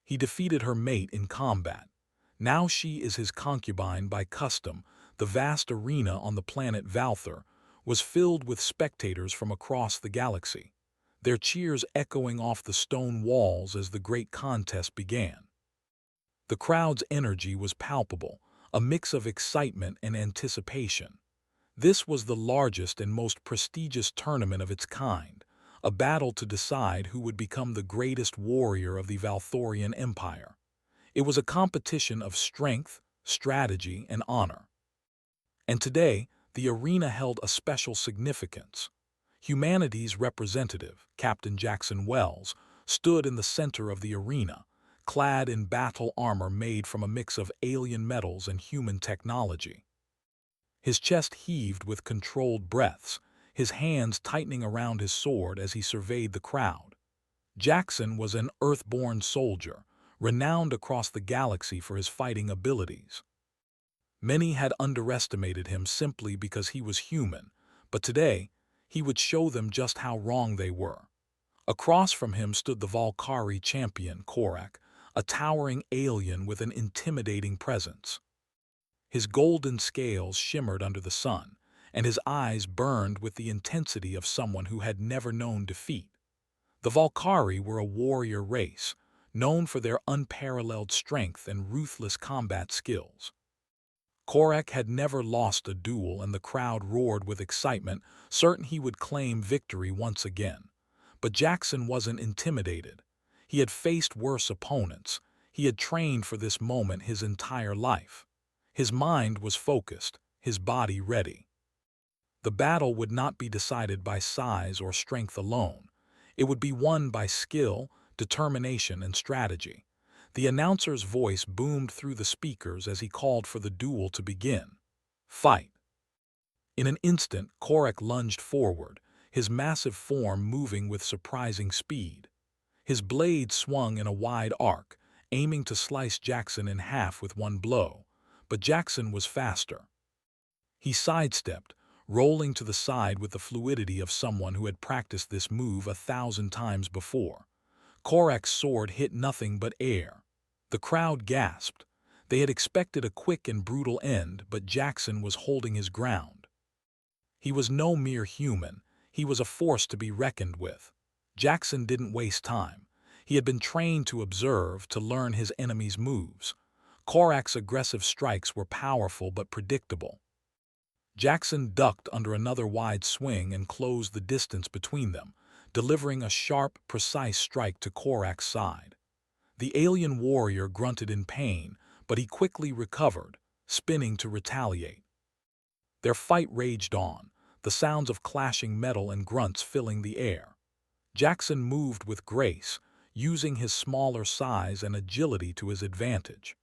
He defeated her mate in combat. Now she is his concubine by custom. The vast arena on the planet Valthar was filled with spectators from across the galaxy, their cheers echoing off the stone walls as the great contest began. The crowd's energy was palpable, a mix of excitement and anticipation. This was the largest and most prestigious tournament of its kind, a battle to decide who would become the greatest warrior of the Valthorian Empire. It was a competition of strength, strategy, and honor. And today, the arena held a special significance. Humanity's representative, Captain Jackson Wells, stood in the center of the arena, clad in battle armor made from a mix of alien metals and human technology. His chest heaved with controlled breaths, his hands tightening around his sword as he surveyed the crowd. Jackson was an Earth-born soldier, renowned across the galaxy for his fighting abilities. Many had underestimated him simply because he was human, but today, he would show them just how wrong they were. Across from him stood the Valkyrie champion, Korak, a towering alien with an intimidating presence. His golden scales shimmered under the sun, and his eyes burned with the intensity of someone who had never known defeat. The Valkyrie were a warrior race, known for their unparalleled strength and ruthless combat skills. Korak had never lost a duel, and the crowd roared with excitement, certain he would claim victory once again. But Jackson wasn't intimidated. He had faced worse opponents. He had trained for this moment his entire life. His mind was focused, his body ready. The battle would not be decided by size or strength alone. It would be won by skill, determination, and strategy. The announcer's voice boomed through the speakers as he called for the duel to begin. Fight! In an instant, Korak lunged forward, his massive form moving with surprising speed. His blade swung in a wide arc, aiming to slice Jackson in half with one blow, but Jackson was faster. He sidestepped, rolling to the side with the fluidity of someone who had practiced this move 1,000 times before. Korak's sword hit nothing but air. The crowd gasped. They had expected a quick and brutal end, but Jackson was holding his ground. He was no mere human. He was a force to be reckoned with. Jackson didn't waste time. He had been trained to observe, to learn his enemy's moves. Korak's aggressive strikes were powerful but predictable. Jackson ducked under another wide swing and closed the distance between them, delivering a sharp, precise strike to Korak's side. The alien warrior grunted in pain, but he quickly recovered, spinning to retaliate. Their fight raged on, the sounds of clashing metal and grunts filling the air. Jackson moved with grace, using his smaller size and agility to his advantage.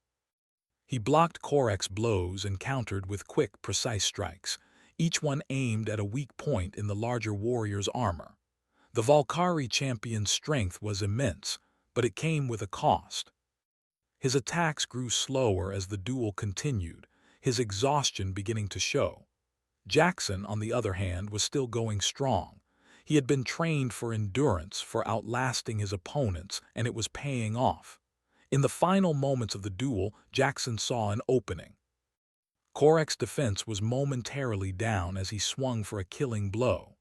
He blocked Korak's blows and countered with quick, precise strikes, each one aimed at a weak point in the larger warrior's armor. The Valkyrie champion's strength was immense, but it came with a cost. His attacks grew slower as the duel continued, his exhaustion beginning to show. Jackson, on the other hand, was still going strong. He had been trained for endurance, for outlasting his opponents, and it was paying off. In the final moments of the duel, Jackson saw an opening. Korak's defense was momentarily down as he swung for a killing blow.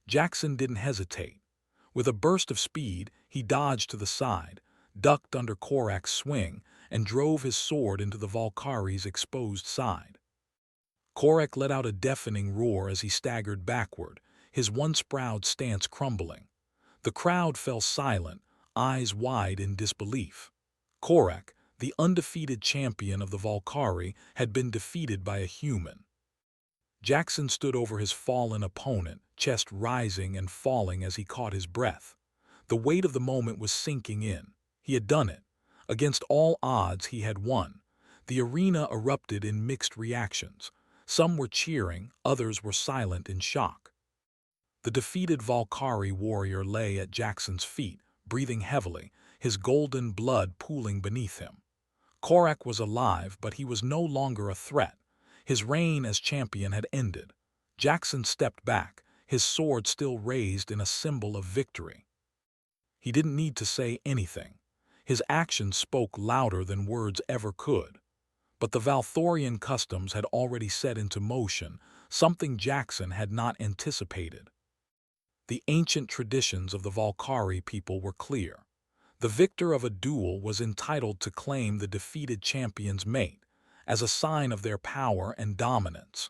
Jackson didn't hesitate. With a burst of speed, he dodged to the side, ducked under Korak's swing, and drove his sword into the Valkyrie's exposed side. Korak let out a deafening roar as he staggered backward, his once proud stance crumbling. The crowd fell silent, eyes wide in disbelief. Korak, the undefeated champion of the Valkyrie, had been defeated by a human. Jackson stood over his fallen opponent, chest rising and falling as he caught his breath. The weight of the moment was sinking in. He had done it. Against all odds, he had won. The arena erupted in mixed reactions. Some were cheering, others were silent in shock. The defeated Valkyrie warrior lay at Jackson's feet, breathing heavily, his golden blood pooling beneath him. Korak was alive, but he was no longer a threat. His reign as champion had ended. Jackson stepped back, his sword still raised in a symbol of victory. He didn't need to say anything. His actions spoke louder than words ever could. But the Valthorian customs had already set into motion something Jackson had not anticipated. The ancient traditions of the Valkyrie people were clear. The victor of a duel was entitled to claim the defeated champion's mate, as a sign of their power and dominance.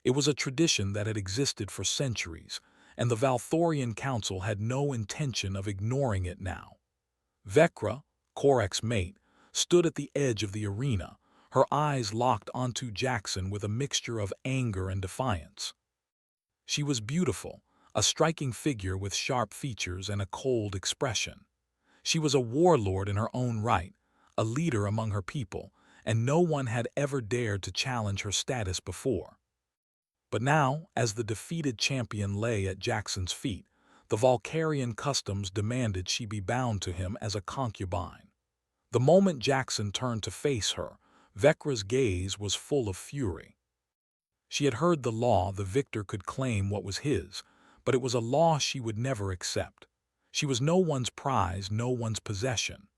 It was a tradition that had existed for centuries, and the Valthorian Council had no intention of ignoring it now. Vecra, Korek's mate, stood at the edge of the arena, her eyes locked onto Jackson with a mixture of anger and defiance. She was beautiful, a striking figure with sharp features and a cold expression. She was a warlord in her own right, a leader among her people, and no one had ever dared to challenge her status before. But now, as the defeated champion lay at Jackson's feet, the Valkyrian customs demanded she be bound to him as a concubine. The moment Jackson turned to face her, Vecra's gaze was full of fury. She had heard the law the victor could claim what was his, but it was a law she would never accept. She was no one's prize, no one's possession.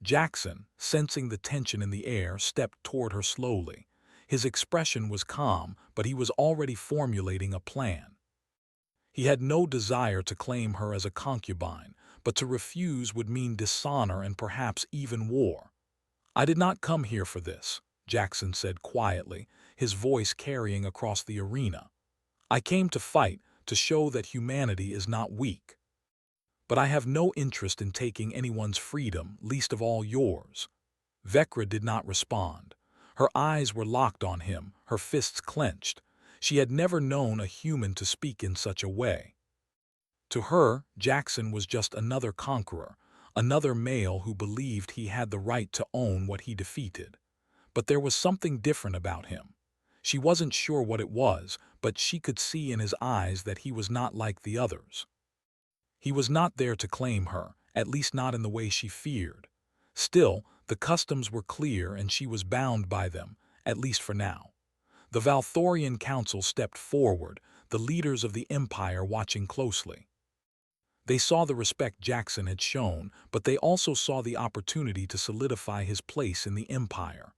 Jackson, sensing the tension in the air, stepped toward her slowly. His expression was calm, but he was already formulating a plan. He had no desire to claim her as a concubine, but to refuse would mean dishonor and perhaps even war. "I did not come here for this," Jackson said quietly, his voice carrying across the arena. "I came to fight, to show that humanity is not weak. But I have no interest in taking anyone's freedom, least of all yours." Vecra did not respond. Her eyes were locked on him, her fists clenched. She had never known a human to speak in such a way. To her, Jackson was just another conqueror, another male who believed he had the right to own what he defeated. But there was something different about him. She wasn't sure what it was, but she could see in his eyes that he was not like the others. He was not there to claim her, at least not in the way she feared. Still, the customs were clear and she was bound by them, at least for now. The Valthorian Council stepped forward, the leaders of the Empire watching closely. They saw the respect Jackson had shown, but they also saw the opportunity to solidify his place in the Empire.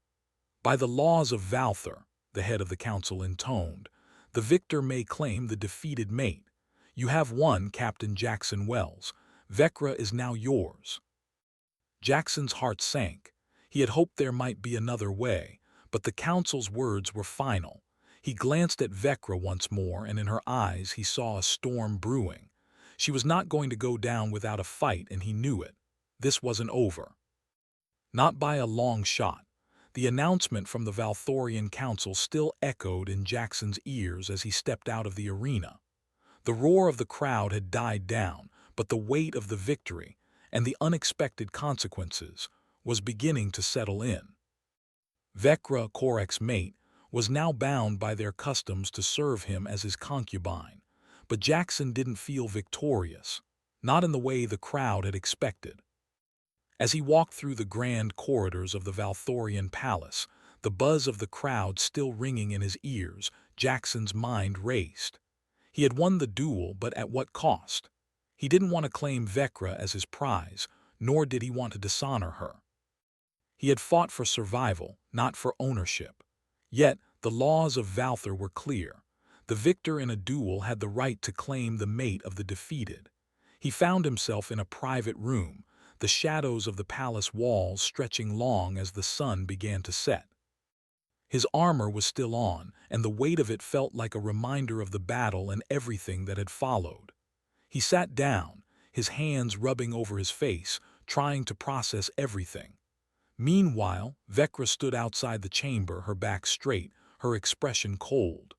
"By the laws of Valthor," the head of the council intoned, "the victor may claim the defeated mate. You have won, Captain Jackson Wells. Vecra is now yours." Jackson's heart sank. He had hoped there might be another way, but the council's words were final. He glanced at Vecra once more, and in her eyes he saw a storm brewing. She was not going to go down without a fight, and he knew it. This wasn't over. Not by a long shot. The announcement from the Valthorian Council still echoed in Jackson's ears as he stepped out of the arena. The roar of the crowd had died down, but the weight of the victory, and the unexpected consequences, was beginning to settle in. Vecra, Korek's mate, was now bound by their customs to serve him as his concubine, but Jackson didn't feel victorious, not in the way the crowd had expected. As he walked through the grand corridors of the Valthorian palace, the buzz of the crowd still ringing in his ears, Jackson's mind raced. He had won the duel, but at what cost? He didn't want to claim Vecra as his prize, nor did he want to dishonor her. He had fought for survival, not for ownership. Yet, the laws of Valthor were clear. The victor in a duel had the right to claim the mate of the defeated. He found himself in a private room, the shadows of the palace walls stretching long as the sun began to set. His armor was still on, and the weight of it felt like a reminder of the battle and everything that had followed. He sat down, his hands rubbing over his face, trying to process everything. Meanwhile, Vecra stood outside the chamber, her back straight, her expression cold.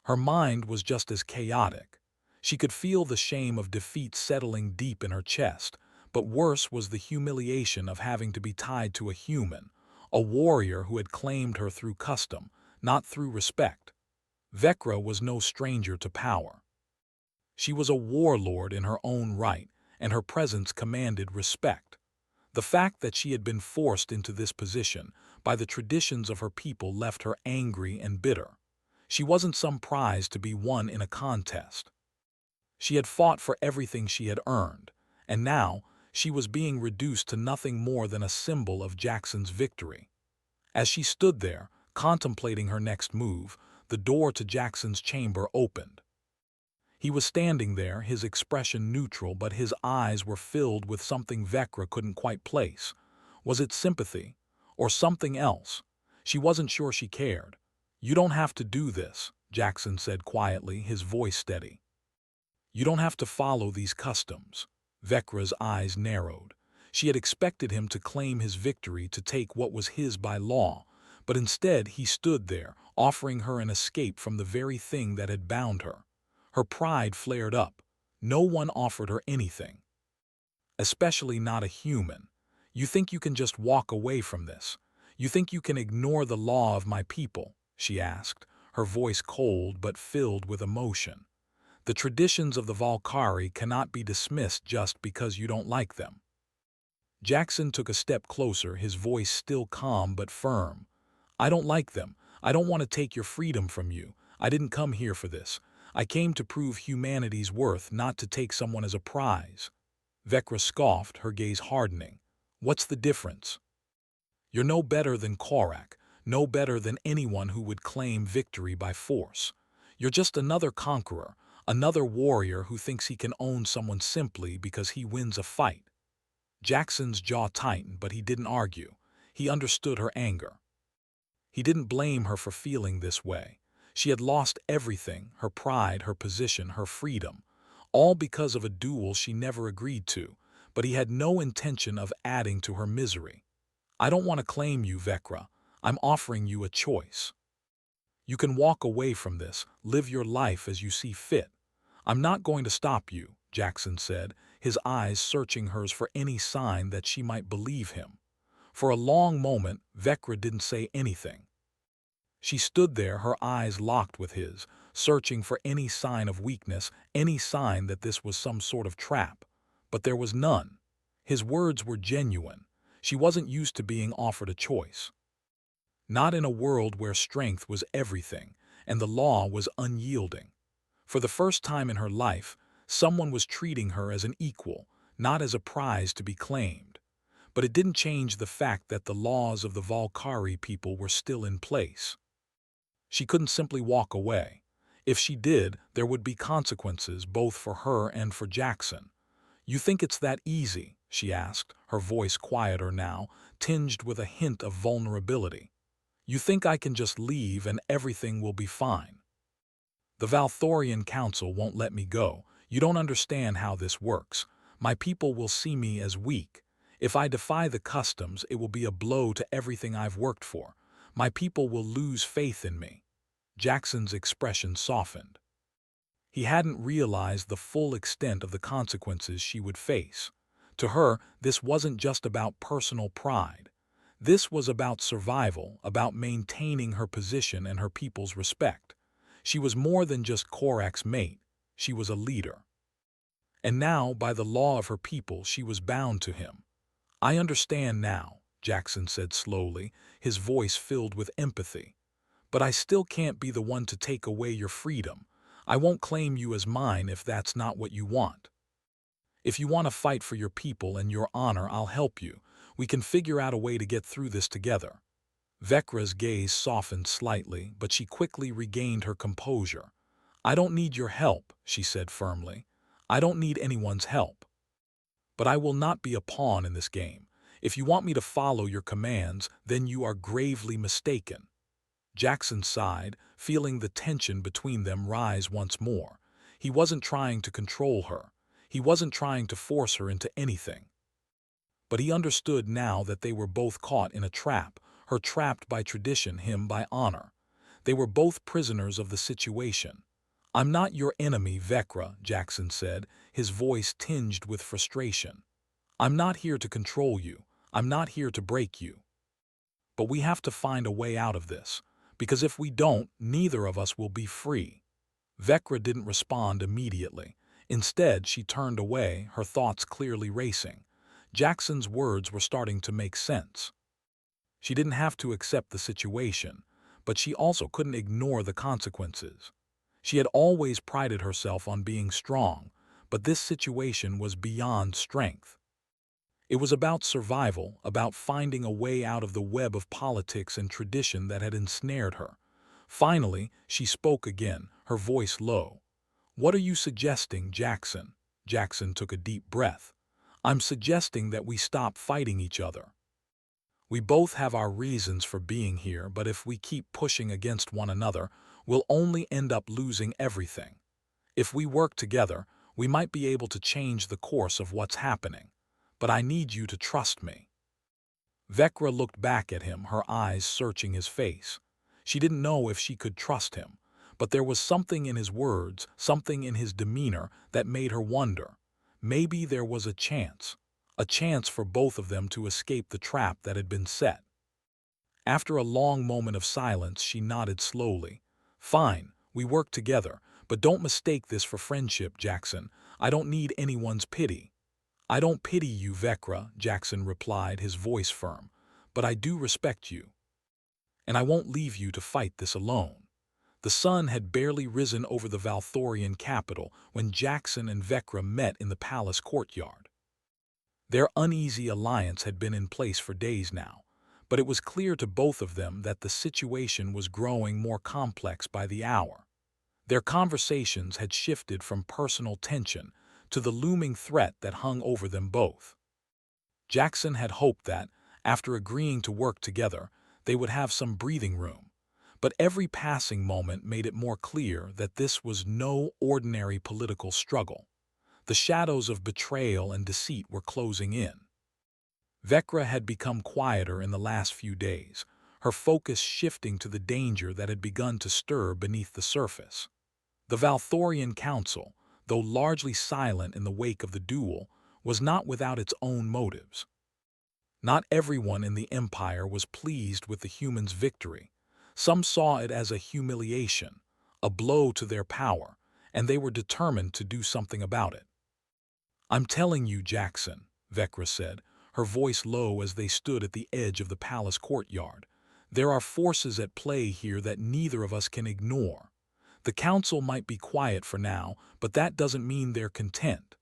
Her mind was just as chaotic. She could feel the shame of defeat settling deep in her chest, but worse was the humiliation of having to be tied to a human, a warrior who had claimed her through custom, not through respect. Vecra was no stranger to power. She was a warlord in her own right, and her presence commanded respect. The fact that she had been forced into this position by the traditions of her people left her angry and bitter. She wasn't some prize to be won in a contest. She had fought for everything she had earned, and now she was being reduced to nothing more than a symbol of Jackson's victory. As she stood there, contemplating her next move, the door to Jackson's chamber opened. He was standing there, his expression neutral, but his eyes were filled with something Vecra couldn't quite place. Was it sympathy? Or something else? She wasn't sure she cared. "You don't have to do this," Jackson said quietly, his voice steady. "You don't have to follow these customs." Vecra's eyes narrowed. She had expected him to claim his victory, to take what was his by law, but instead he stood there, offering her an escape from the very thing that had bound her. Her pride flared up. No one offered her anything. Especially not a human. "You think you can just walk away from this? You think you can ignore the law of my people?" she asked, her voice cold but filled with emotion. "The traditions of the Valkyrie cannot be dismissed just because you don't like them." Jackson took a step closer, his voice still calm but firm. "I don't like them. I don't want to take your freedom from you. I didn't come here for this. I came to prove humanity's worth, not to take someone as a prize." Vecra scoffed, her gaze hardening. "What's the difference? You're no better than Korak, no better than anyone who would claim victory by force. You're just another conqueror, another warrior who thinks he can own someone simply because he wins a fight." Jackson's jaw tightened, but he didn't argue. He understood her anger. He didn't blame her for feeling this way. She had lost everything, her pride, her position, her freedom, all because of a duel she never agreed to, but he had no intention of adding to her misery. "I don't want to claim you, Vecra. I'm offering you a choice. You can walk away from this, live your life as you see fit. I'm not going to stop you," Jackson said, his eyes searching hers for any sign that she might believe him. For a long moment, Vecra didn't say anything. She stood there, her eyes locked with his, searching for any sign of weakness, any sign that this was some sort of trap. But there was none. His words were genuine. She wasn't used to being offered a choice. Not in a world where strength was everything, and the law was unyielding. For the first time in her life, someone was treating her as an equal, not as a prize to be claimed. But it didn't change the fact that the laws of the Valkyrie people were still in place. She couldn't simply walk away. If she did, there would be consequences both for her and for Jackson. "You think it's that easy?" she asked, her voice quieter now, tinged with a hint of vulnerability. "You think I can just leave and everything will be fine? The Valthorian Council won't let me go. You don't understand how this works. My people will see me as weak. If I defy the customs, it will be a blow to everything I've worked for. My people will lose faith in me." Jackson's expression softened. He hadn't realized the full extent of the consequences she would face. To her, this wasn't just about personal pride. This was about survival, about maintaining her position and her people's respect. She was more than just Korak's mate. She was a leader. And now, by the law of her people, she was bound to him. "I understand now," Jackson said slowly, his voice filled with empathy. "But I still can't be the one to take away your freedom. I won't claim you as mine if that's not what you want. If you want to fight for your people and your honor, I'll help you. We can figure out a way to get through this together." Vecra's gaze softened slightly, but she quickly regained her composure. "I don't need your help," she said firmly. "I don't need anyone's help. But I will not be a pawn in this game. If you want me to follow your commands, then you are gravely mistaken." Jackson sighed, feeling the tension between them rise once more. He wasn't trying to control her. He wasn't trying to force her into anything. But he understood now that they were both caught in a trap, her trapped by tradition, him by honor. They were both prisoners of the situation. "I'm not your enemy, Vecra," Jackson said, his voice tinged with frustration. "I'm not here to control you. I'm not here to break you. But we have to find a way out of this, because if we don't, neither of us will be free." Vecra didn't respond immediately. Instead, she turned away, her thoughts clearly racing. Jackson's words were starting to make sense. She didn't have to accept the situation, but she also couldn't ignore the consequences. She had always prided herself on being strong, but this situation was beyond strength. It was about survival, about finding a way out of the web of politics and tradition that had ensnared her. Finally, she spoke again, her voice low. "What are you suggesting, Jackson?" Jackson took a deep breath. "I'm suggesting that we stop fighting each other. We both have our reasons for being here, but if we keep pushing against one another, we'll only end up losing everything. If we work together, we might be able to change the course of what's happening. But I need you to trust me." Vecra looked back at him, her eyes searching his face. She didn't know if she could trust him, but there was something in his words, something in his demeanor that made her wonder. Maybe there was a chance for both of them to escape the trap that had been set. After a long moment of silence, she nodded slowly. "Fine, we work together, but don't mistake this for friendship, Jackson. I don't need anyone's pity." "I don't pity you, Vecra," Jackson replied, his voice firm, "but I do respect you. And I won't leave you to fight this alone." The sun had barely risen over the Valthorian capital when Jackson and Vecra met in the palace courtyard. Their uneasy alliance had been in place for days now, but it was clear to both of them that the situation was growing more complex by the hour. Their conversations had shifted from personal tension to the looming threat that hung over them both. Jackson had hoped that, after agreeing to work together, they would have some breathing room, but every passing moment made it more clear that this was no ordinary political struggle. The shadows of betrayal and deceit were closing in. Vecra had become quieter in the last few days, her focus shifting to the danger that had begun to stir beneath the surface. The Valthorian Council, though largely silent in the wake of the duel, was not without its own motives. Not everyone in the Empire was pleased with the humans' victory. Some saw it as a humiliation, a blow to their power, and they were determined to do something about it. "I'm telling you, Jackson," Vecra said, her voice low as they stood at the edge of the palace courtyard, "there are forces at play here that neither of us can ignore. The council might be quiet for now, but that doesn't mean they're content.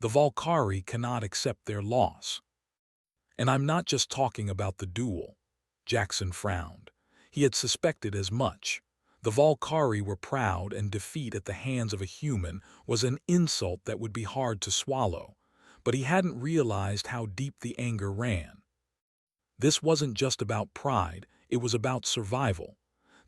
The Valkyrie cannot accept their loss. And I'm not just talking about the duel." Jackson frowned. He had suspected as much. The Valkyrie were proud, and defeat at the hands of a human was an insult that would be hard to swallow, but he hadn't realized how deep the anger ran. This wasn't just about pride, it was about survival.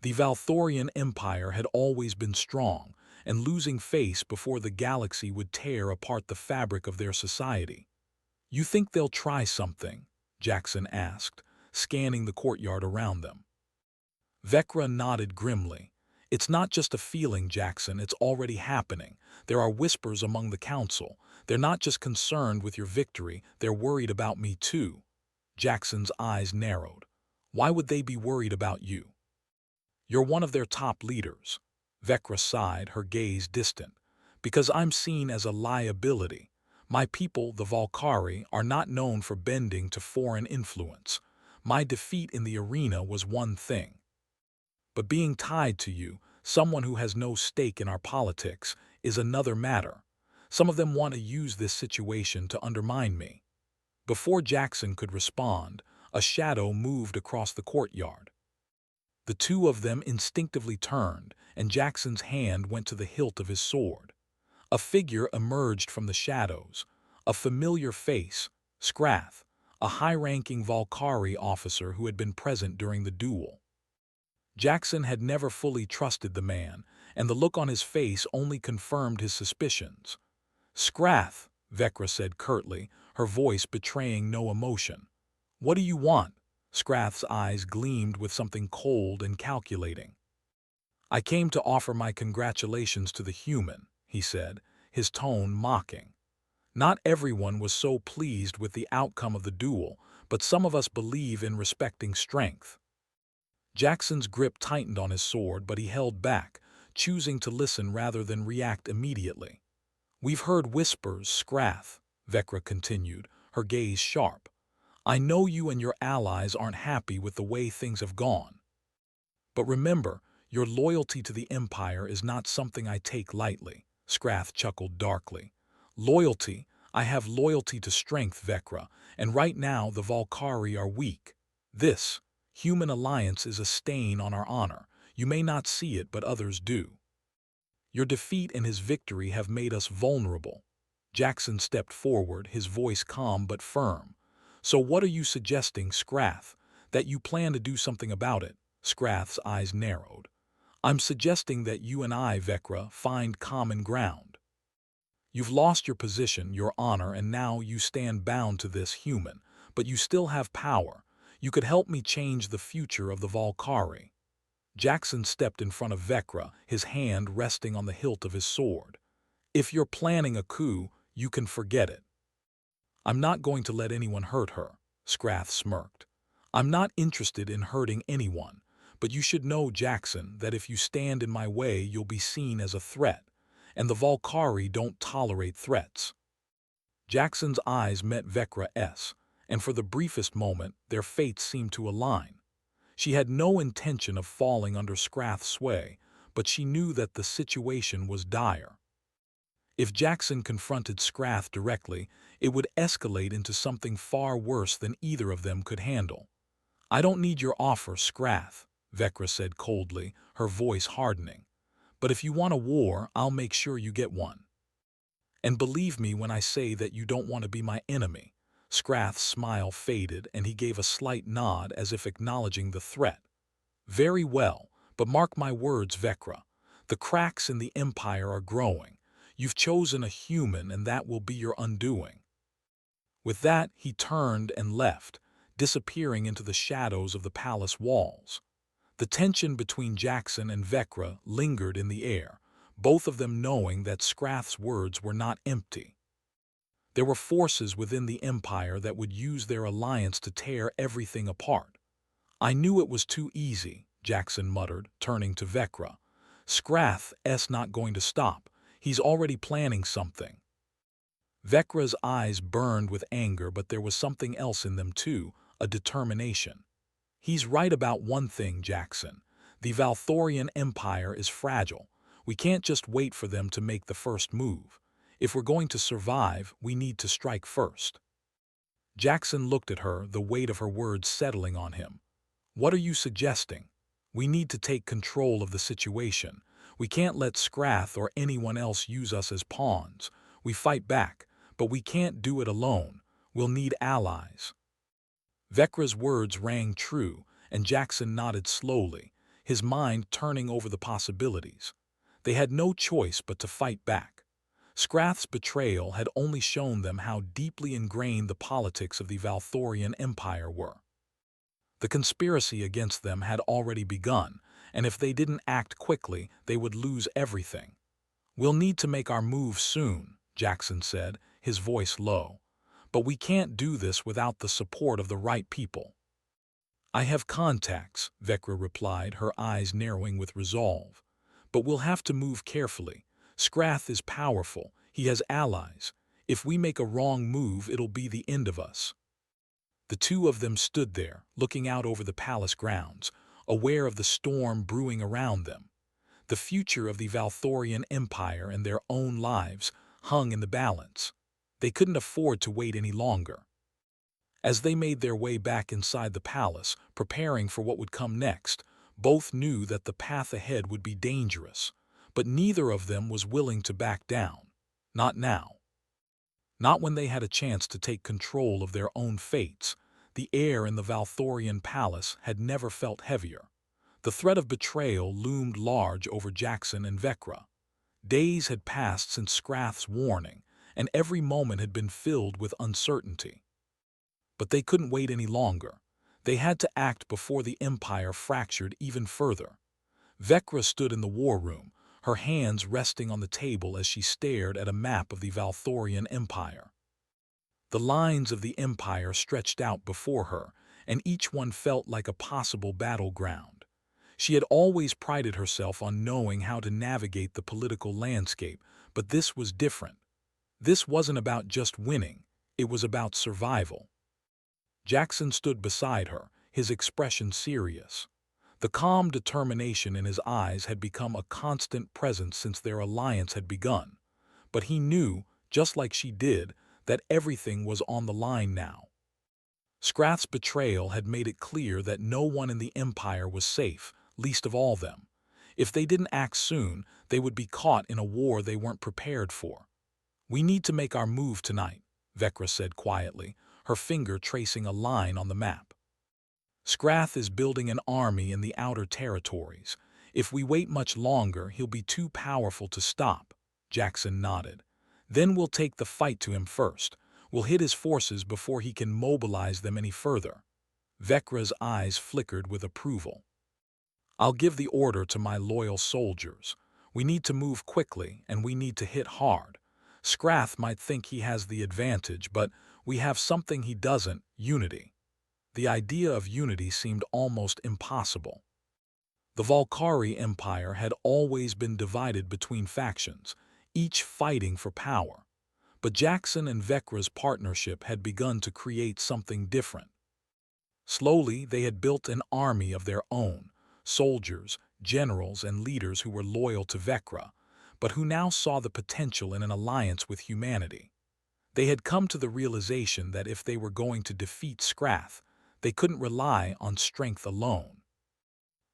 The Valthorian Empire had always been strong, and losing face before the galaxy would tear apart the fabric of their society. "You think they'll try something?" Jackson asked, scanning the courtyard around them. Vecra nodded grimly. "It's not just a feeling, Jackson, it's already happening. There are whispers among the council. They're not just concerned with your victory, they're worried about me too." Jackson's eyes narrowed. "Why would they be worried about you?" "You're one of their top leaders." Vecra sighed, her gaze distant. "Because I'm seen as a liability. My people, the Valkyrie, are not known for bending to foreign influence. My defeat in the arena was one thing. But being tied to you, someone who has no stake in our politics, is another matter. Some of them want to use this situation to undermine me." Before Jackson could respond, a shadow moved across the courtyard. The two of them instinctively turned, and Jackson's hand went to the hilt of his sword. A figure emerged from the shadows, a familiar face, Scrath, a high-ranking Valkyrie officer who had been present during the duel. Jackson had never fully trusted the man, and the look on his face only confirmed his suspicions. "Scrath," Vecra said curtly, her voice betraying no emotion. "What do you want?" Scrath's eyes gleamed with something cold and calculating. "I came to offer my congratulations to the human," he said, his tone mocking. "Not everyone was so pleased with the outcome of the duel, but some of us believe in respecting strength." Jackson's grip tightened on his sword, but he held back, choosing to listen rather than react immediately. "We've heard whispers, Scrath," Vecra continued, her gaze sharp. "I know you and your allies aren't happy with the way things have gone. But remember, your loyalty to the Empire is not something I take lightly." Scrath chuckled darkly. "Loyalty? I have loyalty to strength, Vecra, and right now the Valkyrie are weak. This human alliance is a stain on our honor. You may not see it, but others do. Your defeat and his victory have made us vulnerable. Jackson stepped forward, his voice calm but firm. So what are you suggesting, Scrath? That you plan to do something about it? Scrath's eyes narrowed. I'm suggesting that you and I, Vecra, find common ground. You've lost your position, your honor, and now you stand bound to this human, but you still have power. You could help me change the future of the Valkyrie. Jackson stepped in front of Vecra, his hand resting on the hilt of his sword. If you're planning a coup, you can forget it. I'm not going to let anyone hurt her, Scrath smirked. I'm not interested in hurting anyone, but you should know, Jackson, that if you stand in my way, you'll be seen as a threat, and the Valkyrie don't tolerate threats. Jackson's eyes met Vecra's, and for the briefest moment, their fates seemed to align. She had no intention of falling under Scrath's sway, but she knew that the situation was dire. If Jackson confronted Scrath directly, it would escalate into something far worse than either of them could handle. I don't need your offer, Scrath, Vecra said coldly, her voice hardening. But if you want a war, I'll make sure you get one. And believe me when I say that you don't want to be my enemy. Scrath's smile faded, and he gave a slight nod as if acknowledging the threat. Very well, but mark my words, Vecra. The cracks in the Empire are growing. You've chosen a human, and that will be your undoing. With that, he turned and left, disappearing into the shadows of the palace walls. The tension between Jackson and Vecra lingered in the air, both of them knowing that Scrath's words were not empty. There were forces within the Empire that would use their alliance to tear everything apart. I knew it was too easy, Jackson muttered, turning to Vecra. Scrath's not going to stop. He's already planning something. Vecra's eyes burned with anger, but there was something else in them too, a determination. He's right about one thing, Jackson. The Valthorian Empire is fragile. We can't just wait for them to make the first move. If we're going to survive, we need to strike first. Jackson looked at her, the weight of her words settling on him. What are you suggesting? We need to take control of the situation. We can't let Scrath or anyone else use us as pawns. We fight back, but we can't do it alone. We'll need allies. Vecra's words rang true, and Jackson nodded slowly, his mind turning over the possibilities. They had no choice but to fight back. Scrath's betrayal had only shown them how deeply ingrained the politics of the Valthorian Empire were. The conspiracy against them had already begun, and if they didn't act quickly, they would lose everything. We'll need to make our move soon, Jackson said, his voice low. But we can't do this without the support of the right people. I have contacts, Vecra replied, her eyes narrowing with resolve. But we'll have to move carefully. Scrath is powerful. He has allies. If we make a wrong move, it'll be the end of us. The two of them stood there, looking out over the palace grounds, aware of the storm brewing around them. The future of the Valthorian Empire and their own lives hung in the balance. They couldn't afford to wait any longer. As they made their way back inside the palace, preparing for what would come next, both knew that the path ahead would be dangerous, but neither of them was willing to back down. Not now. Not when they had a chance to take control of their own fates. The air in the Valthorian palace had never felt heavier. The threat of betrayal loomed large over Jackson and Vecra. Days had passed since Scrath's warning, and every moment had been filled with uncertainty. But they couldn't wait any longer. They had to act before the Empire fractured even further. Vecra stood in the war room, her hands resting on the table as she stared at a map of the Valthorian Empire. The lines of the Empire stretched out before her, and each one felt like a possible battleground. She had always prided herself on knowing how to navigate the political landscape, but this was different. This wasn't about just winning, it was about survival. Jackson stood beside her, his expression serious. The calm determination in his eyes had become a constant presence since their alliance had begun. But he knew, just like she did, that everything was on the line now. Scrath's betrayal had made it clear that no one in the Empire was safe, least of all them. If they didn't act soon, they would be caught in a war they weren't prepared for. "We need to make our move tonight," Vecra said quietly, her finger tracing a line on the map. "Scrath is building an army in the outer territories. If we wait much longer, he'll be too powerful to stop." Jackson nodded. "Then we'll take the fight to him first. We'll hit his forces before he can mobilize them any further." Vecra's eyes flickered with approval. "I'll give the order to my loyal soldiers. We need to move quickly, and we need to hit hard. Scrath might think he has the advantage, but we have something he doesn't: unity." The idea of unity seemed almost impossible. The Valkyrie Empire had always been divided between factions, each fighting for power. But Jackson and Vecra's partnership had begun to create something different. Slowly, they had built an army of their own, soldiers, generals, and leaders who were loyal to Vecra, but who now saw the potential in an alliance with humanity. They had come to the realization that if they were going to defeat Scrath, they couldn't rely on strength alone.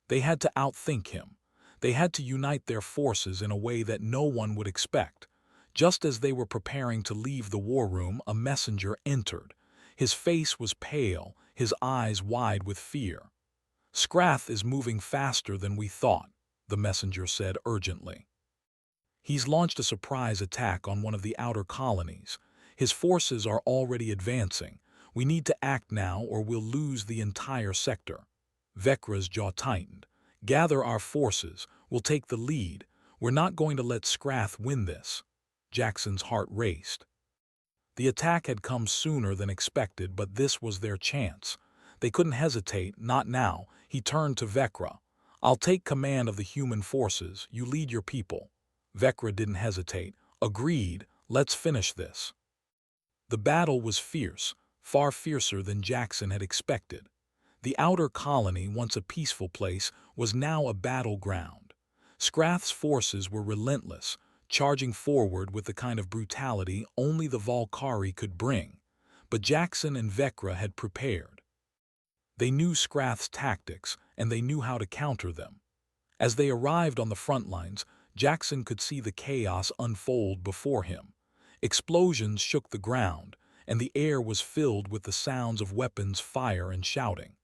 They had to outthink him. They had to unite their forces in a way that no one would expect. Just as they were preparing to leave the war room, a messenger entered. His face was pale, his eyes wide with fear. "Scrath is moving faster than we thought," the messenger said urgently. "He's launched a surprise attack on one of the outer colonies. His forces are already advancing. We need to act now or we'll lose the entire sector." Vecra's jaw tightened. "Gather our forces. We'll take the lead. We're not going to let Scrath win this." Jackson's heart raced. The attack had come sooner than expected, but this was their chance. They couldn't hesitate, not now. He turned to Vecra. "I'll take command of the human forces. You lead your people." Vecra didn't hesitate. "Agreed. Let's finish this." The battle was fierce, far fiercer than Jackson had expected. The outer colony, once a peaceful place, was now a battleground. Scrath's forces were relentless, charging forward with the kind of brutality only the Valkyrie could bring. But Jackson and Vecra had prepared. They knew Scrath's tactics, and they knew how to counter them. As they arrived on the front lines, Jackson could see the chaos unfold before him. Explosions shook the ground, and the air was filled with the sounds of weapons, fire, and shouting.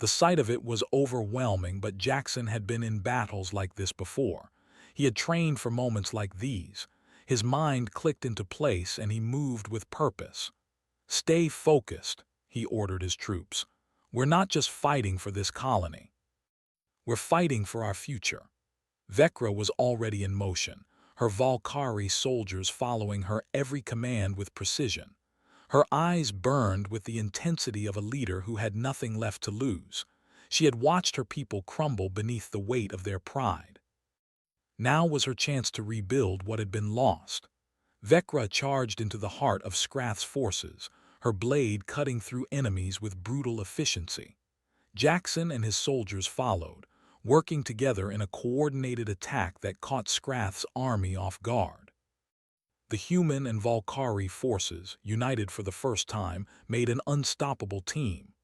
The sight of it was overwhelming, but Jackson had been in battles like this before. He had trained for moments like these. His mind clicked into place, and he moved with purpose. "Stay focused," he ordered his troops. "We're not just fighting for this colony. We're fighting for our future." Vecra was already in motion, her Valkyrie soldiers following her every command with precision. Her eyes burned with the intensity of a leader who had nothing left to lose. She had watched her people crumble beneath the weight of their pride. Now was her chance to rebuild what had been lost. Vecra charged into the heart of Scrath's forces, her blade cutting through enemies with brutal efficiency. Jackson and his soldiers followed, working together in a coordinated attack that caught Scrath's army off guard. The human and Valkyrie forces, united for the first time, made an unstoppable team.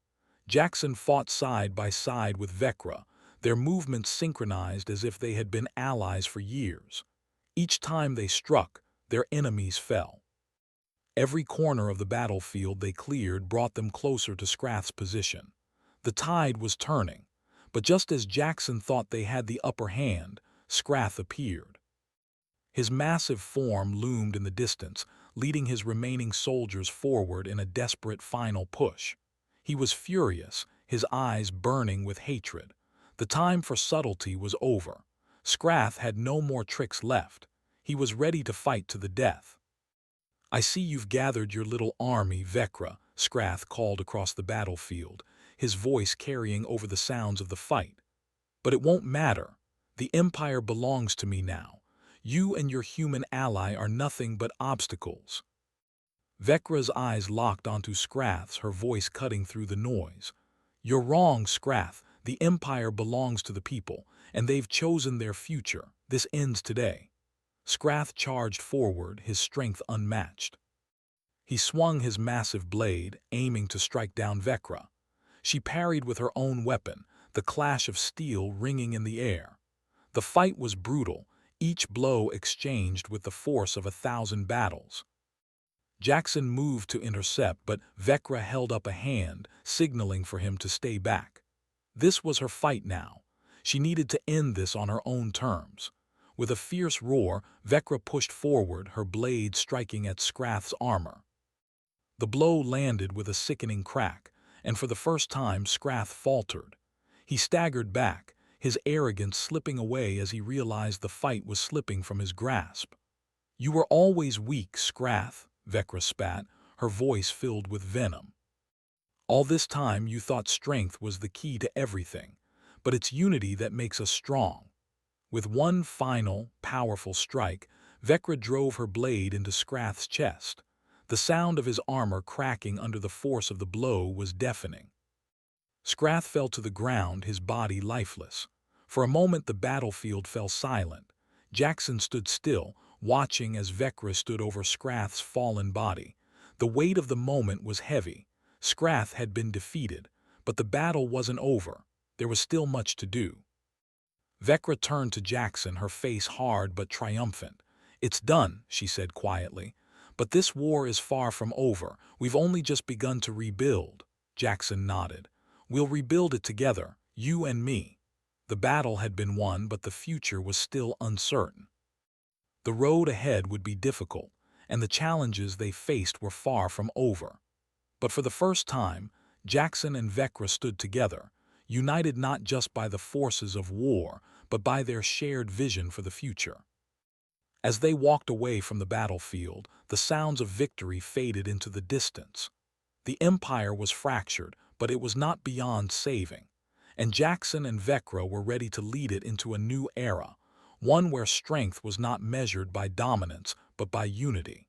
Jackson fought side by side with Vecra, their movements synchronized as if they had been allies for years. Each time they struck, their enemies fell. Every corner of the battlefield they cleared brought them closer to Scrath's position. The tide was turning, but just as Jackson thought they had the upper hand, Scrath appeared. His massive form loomed in the distance, leading his remaining soldiers forward in a desperate final push. He was furious, his eyes burning with hatred. The time for subtlety was over. Scrath had no more tricks left. He was ready to fight to the death. "I see you've gathered your little army, Vecra," Scrath called across the battlefield, his voice carrying over the sounds of the fight. "But it won't matter. The Empire belongs to me now. You and your human ally are nothing but obstacles." Vecra's eyes locked onto Scrath's, her voice cutting through the noise. "You're wrong, Scrath. The Empire belongs to the people, and they've chosen their future. This ends today." Scrath charged forward, his strength unmatched. He swung his massive blade, aiming to strike down Vecra. She parried with her own weapon, the clash of steel ringing in the air. The fight was brutal, each blow exchanged with the force of 1,000 battles. Jackson moved to intercept, but Vecra held up a hand, signaling for him to stay back. This was her fight now. She needed to end this on her own terms. With a fierce roar, Vecra pushed forward, her blade striking at Scrath's armor. The blow landed with a sickening crack, and for the first time Scrath faltered. He staggered back, his arrogance slipping away as he realized the fight was slipping from his grasp. "You were always weak, Scrath," Vecra spat, her voice filled with venom. "All this time you thought strength was the key to everything, but it's unity that makes us strong." With one final, powerful strike, Vecra drove her blade into Scrath's chest. The sound of his armor cracking under the force of the blow was deafening. Scrath fell to the ground, his body lifeless. For a moment the battlefield fell silent. Jackson stood still, watching as Vecra stood over Scrath's fallen body. The weight of the moment was heavy. Scrath had been defeated, but the battle wasn't over. There was still much to do. Vecra turned to Jackson, her face hard but triumphant. "It's done," she said quietly. "But this war is far from over. We've only just begun to rebuild." Jackson nodded. "We'll rebuild it together, you and me." The battle had been won, but the future was still uncertain. The road ahead would be difficult, and the challenges they faced were far from over. But for the first time, Jackson and Vecra stood together, united not just by the forces of war, but by their shared vision for the future. As they walked away from the battlefield, the sounds of victory faded into the distance. The Empire was fractured, but it was not beyond saving, and Jackson and Vecra were ready to lead it into a new era, one where strength was not measured by dominance but by unity.